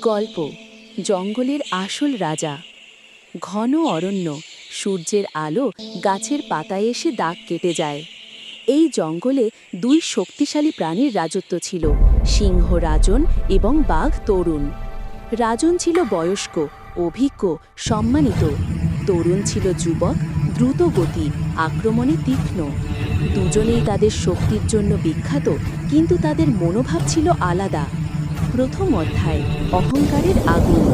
গল্প জঙ্গলের আসল রাজা। ঘন অরণ্য, সূর্যের আলো গাছের পাতায় এসে দাগ কেটে যায়। এই জঙ্গলে দুই শক্তিশালী প্রাণীর রাজত্ব ছিল, সিংহ রাজন এবং বাঘ তরুণ। রাজন ছিল বয়স্ক, অভিজ্ঞ, সম্মানিত। তরুণ ছিল যুবক, দ্রুতগতি, আক্রমণে তীক্ষ্ণ। দুজনেই তাদের শক্তির জন্য বিখ্যাত, কিন্তু তাদের মনোভাব ছিল আলাদা। প্রথম অধ্যায়, অহংকারের আগুন।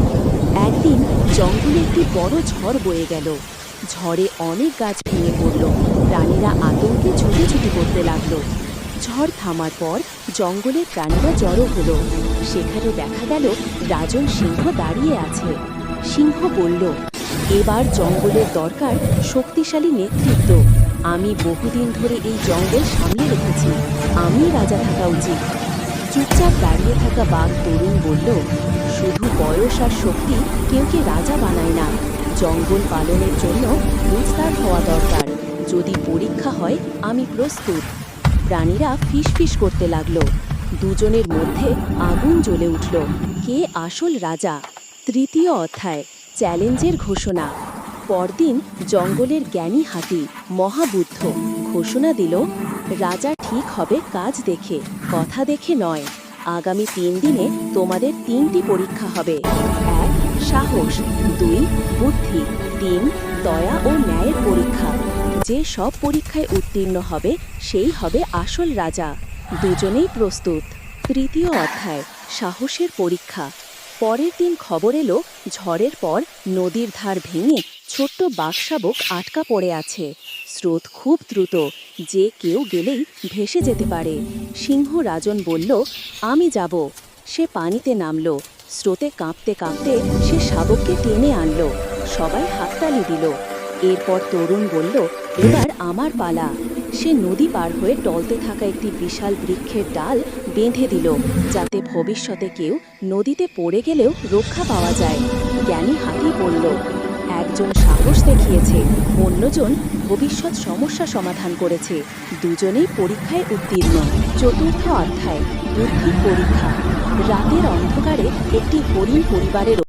একদিন জঙ্গলে একটি বড় ঝড় বয়ে গেল। ঝড়ে অনেক গাছ ভেঙে পড়ল, প্রাণীরা আতঙ্কে ছুটোছুটি করতে লাগল। ঝড় থামার পর জঙ্গলের প্রাণীরা জড়ো হলো। সেখানে দেখা গেল রাজন সিংহ দাঁড়িয়ে আছে। সিংহ বলল, এবার জঙ্গলের দরকার শক্তিশালী নেতৃত্ব। আমি বহুদিন ধরে এই জঙ্গল সামলে রেখেছি, আমি রাজা থাকা উচিত। চুপচাপ দাঁড়িয়ে থাকা বাঘ তরুণ বলল, শুধু বয়স আর শক্তি কেউকে রাজা বানায় না। জঙ্গল পালনের জন্য বুঝদার হওয়া দরকার। যদি পরীক্ষা হয়, আমি প্রস্তুত। প্রাণীরা ফিসফিস করতে লাগলো। দুজনের মধ্যে আগুন জ্বলে উঠল। কে আসল রাজা? তৃতীয় অধ্যায়, চ্যালেঞ্জের ঘোষণা। পরদিন জঙ্গলের জ্ঞানী হাতি মহাবুদ্ধ ঘোষণা দিল, রাজা ঠিক হবে কাজ দেখে, কথা দেখে নয়। আগামী 3 দিনে তোমাদের 3টি পরীক্ষা হবে। 1 সাহস, 2 বুদ্ধি, 3 দয়া ও ন্যায়ের পরীক্ষা। যে সব পরীক্ষায় উত্তীর্ণ হবে সেই হবে আসল রাজা। দুজনেই প্রস্তুত। তৃতীয় অধ্যায়, সাহসের পরীক্ষা। পরের দিন খবর এলো, ঝড়ের পর নদীর ধার ভেঙে ছোট্ট বাঘশাবক আটকা পড়ে আছে। স্রোত খুব দ্রুত, যে কেউ গেলেই ভেসে যেতে পারে। সিংহ রাজন বলল, আমি যাব। সে পানিতে নামলো। স্রোতে কাঁপতে কাঁপতে সে শাবককে টেনে আনলো। সবাই হাততালি দিল। এরপর তরুণ বলল, এবার আমার পালা। সে নদী পার হয়ে টলতে থাকা একটি বিশাল বৃক্ষের ডাল বেঁধে দিল, যাতে ভবিষ্যতে কেউ নদীতে পড়ে গেলেও রক্ষা পাওয়া যায়। জ্ঞানী হাতি বলল, একজন সাহস দেখিয়েছে, অন্যজন ভবিষ্যৎ সমস্যা সমাধান করেছে। দুজনেই পরীক্ষায় উত্তীর্ণ। চতুর্থ অধ্যায়, বুদ্ধির পরীক্ষা। রাতের অন্ধকারে একটি হরিণ পরিবারের